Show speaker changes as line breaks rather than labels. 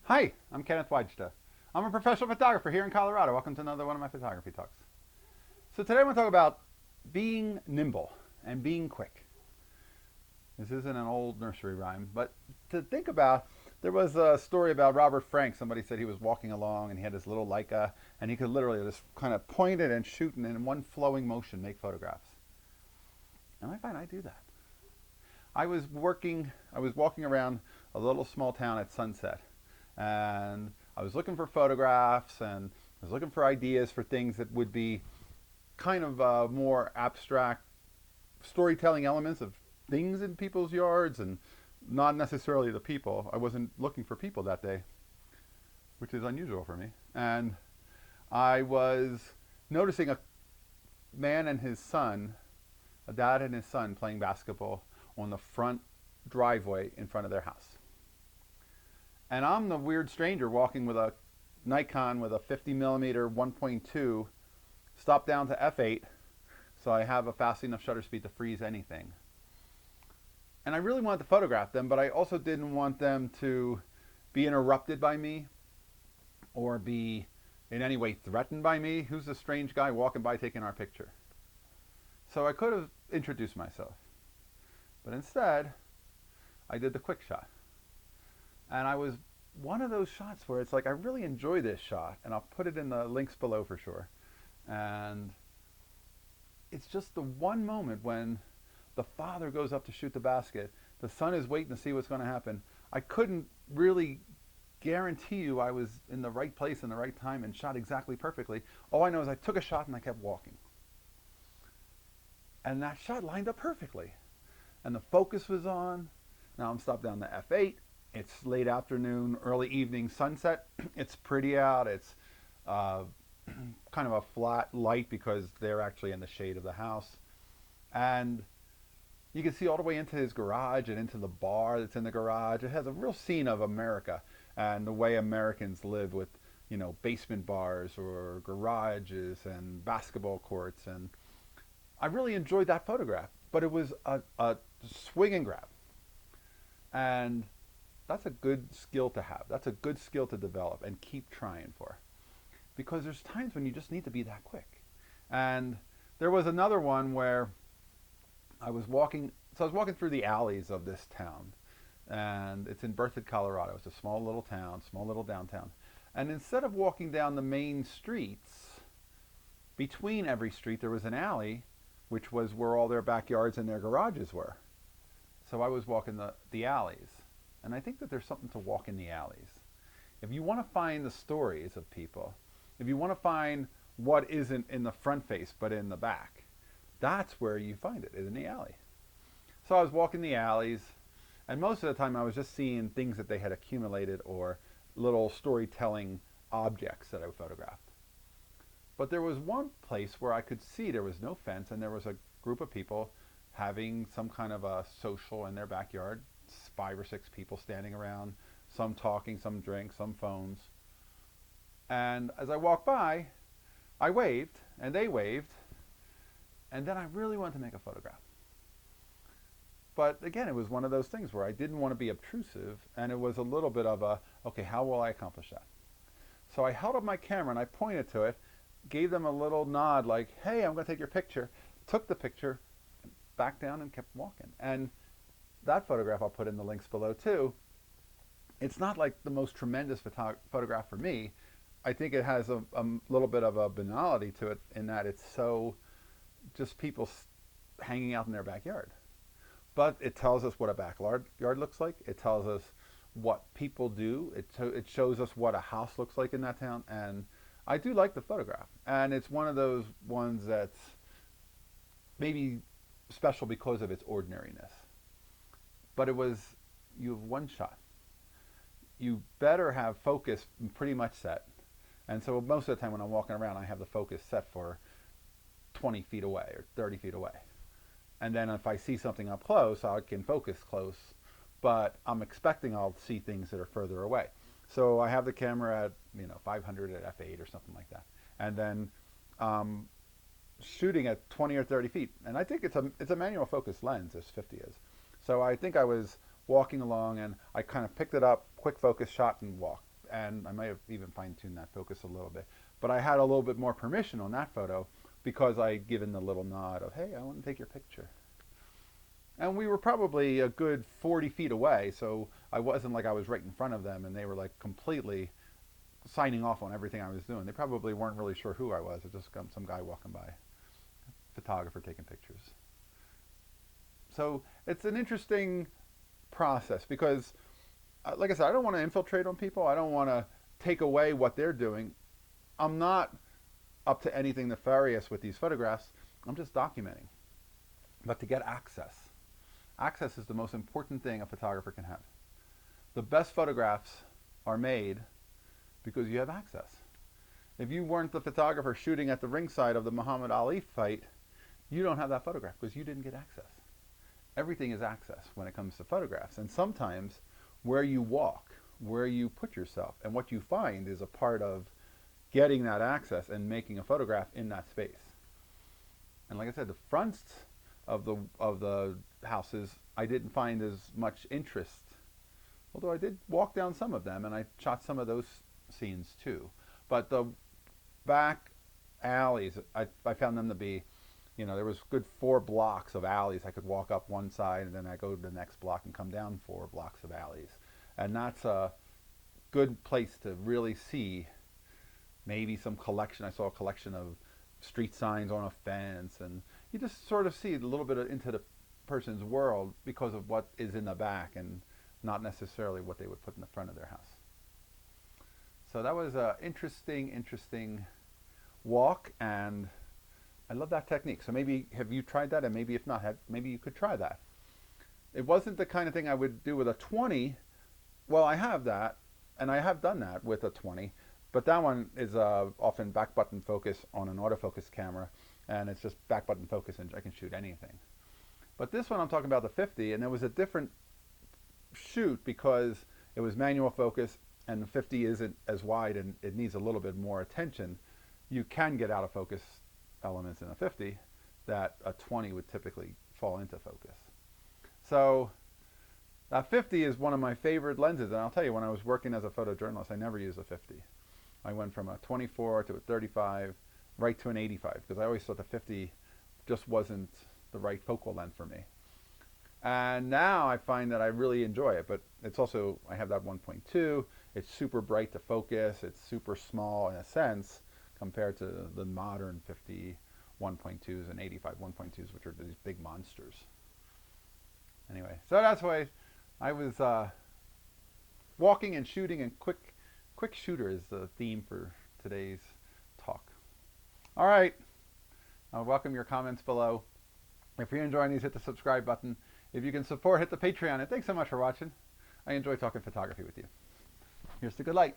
Hi, I'm Kenneth Wajda. I'm a professional photographer here in Colorado. Welcome to another one of my photography talks. So today I want to talk about being nimble and being quick. This isn't an old nursery rhyme, but to think about, there was a story about Robert Frank. Somebody said he was walking along and he had this little Leica and he could literally just kind of point it and shoot and in one flowing motion make photographs. And I find I do that. I was walking around a little small town at sunset, and I was looking for photographs and I was looking for ideas for things that would be kind of more abstract storytelling elements of things in people's yards and not necessarily the people. I wasn't looking for people that day, which is unusual for me. And I was noticing a man and his son, a dad and his son, playing basketball on the front driveway in front of their house. And I'm the weird stranger walking with a Nikon with a 50 millimeter 1.2, stopped down to f8, so I have a fast enough shutter speed to freeze anything. And I really wanted to photograph them, but I also didn't want them to be interrupted by me or be in any way threatened by me. Who's the strange guy walking by taking our picture? So I could have introduced myself, but instead I did the quick shot. And I was one of those shots where it's like, I really enjoy this shot, and I'll put it in the links below for sure. And it's just the one moment when the father goes up to shoot the basket, the son is waiting to see what's going to happen. I couldn't really guarantee you I was in the right place in the right time and shot exactly perfectly. All I know is I took a shot and I kept walking. And that shot lined up perfectly. And the focus was on. Now I'm stopped down to f8. It's late afternoon, early evening sunset. It's pretty out. It's kind of a flat light because they're actually in the shade of the house. And you can see all the way into his garage and into the bar that's in the garage. It has a real scene of America and the way Americans live with, basement bars or garages and basketball courts. And I really enjoyed that photograph, but it was a swing and grab. And that's a good skill to have. That's a good skill to develop and keep trying for. Because there's times when you just need to be that quick. And there was another one where I was walking through the alleys of this town. And it's in Berthoud, Colorado. It's a small little town, small little downtown. And instead of walking down the main streets, between every street there was an alley, which was where all their backyards and their garages were. So I was walking the alleys. And I think that there's something to walk in the alleys. If you want to find the stories of people, if you want to find what isn't in the front face but in the back, that's where you find it, is in the alley. So I was walking the alleys, and most of the time I was just seeing things that they had accumulated or little storytelling objects that I photographed. But there was one place where I could see there was no fence and there was a group of people having some kind of a social in their backyard. 5 or 6 people standing around, some talking, some drink, some phones. And as I walked by, I waved, and they waved, and then I really wanted to make a photograph. But again, it was one of those things where I didn't want to be obtrusive, and it was a little bit of a, okay, how will I accomplish that? So I held up my camera and I pointed to it, gave them a little nod like, hey, I'm going to take your picture, took the picture, back down and kept walking. And that photograph I'll put in the links below too. It's not like the most tremendous photograph for me. I think it has a little bit of a banality to it in that it's so just people hanging out in their backyard. But it tells us what a backyard looks like. It tells us what people do. It shows us what a house looks like in that town. And I do like the photograph. And it's one of those ones that's maybe special because of its ordinariness. But you have one shot. You better have focus pretty much set. And so most of the time when I'm walking around, I have the focus set for 20 feet away or 30 feet away. And then if I see something up close, I can focus close, but I'm expecting I'll see things that are further away. So I have the camera at 500 at f8 or something like that. And then shooting at 20 or 30 feet. And I think it's a manual focus lens, this 50 is. So I think I was walking along and I kind of picked it up, quick focus shot and walked. and I might have even fine-tuned that focus a little bit. But I had a little bit more permission on that photo because I'd given the little nod of, hey, I want to take your picture. And we were probably a good 40 feet away, so I wasn't like I was right in front of them and they were like completely signing off on everything I was doing. They probably weren't really sure who I was. It was just some guy walking by, photographer taking pictures. So it's an interesting process because, like I said, I don't want to infiltrate on people. I don't want to take away what they're doing. I'm not up to anything nefarious with these photographs. I'm just documenting. But to get access. Access is the most important thing a photographer can have. The best photographs are made because you have access. If you weren't the photographer shooting at the ringside of the Muhammad Ali fight, you don't have that photograph because you didn't get access. Everything is access when it comes to photographs. And sometimes where you walk, where you put yourself, and what you find is a part of getting that access and making a photograph in that space. And like I said, the fronts of the houses, I didn't find as much interest. Although I did walk down some of them and I shot some of those scenes too. But the back alleys, I found them to be, there was good 4 blocks of alleys. I could walk up one side and then I go to the next block and come down 4 blocks of alleys. And that's a good place to really see maybe some collection. I saw a collection of street signs on a fence, and you just sort of see a little bit into the person's world because of what is in the back and not necessarily what they would put in the front of their house. So that was an interesting walk, and I love that technique. So maybe have you tried that? And maybe if not, maybe you could try that. It wasn't the kind of thing I would do with a 20. Well, I have that, and I have done that with a 20, but that one is often back button focus on an autofocus camera, and it's just back button focus and I can shoot anything. But this one I'm talking about the 50, and it was a different shoot because it was manual focus and the 50 isn't as wide and it needs a little bit more attention. You can get out of focus elements in a 50 that a 20 would typically fall into focus. So that 50 is one of my favorite lenses, and I'll tell you, when I was working as a photojournalist, I never used a 50. I went from a 24 to a 35, right to an 85, because I always thought the 50 just wasn't the right focal length for me. And now I find that I really enjoy it, but it's also, I have that 1.2, it's super bright to focus, it's super small in a sense, compared to the modern 50 1.2s and 85 1.2s, which are these big monsters. Anyway, so that's why I was walking and shooting, and quick shooter is the theme for today's talk. All right, I welcome your comments below. If you're enjoying these, hit the subscribe button. If you can support, hit the Patreon. And thanks so much for watching. I enjoy talking photography with you. Here's the good light.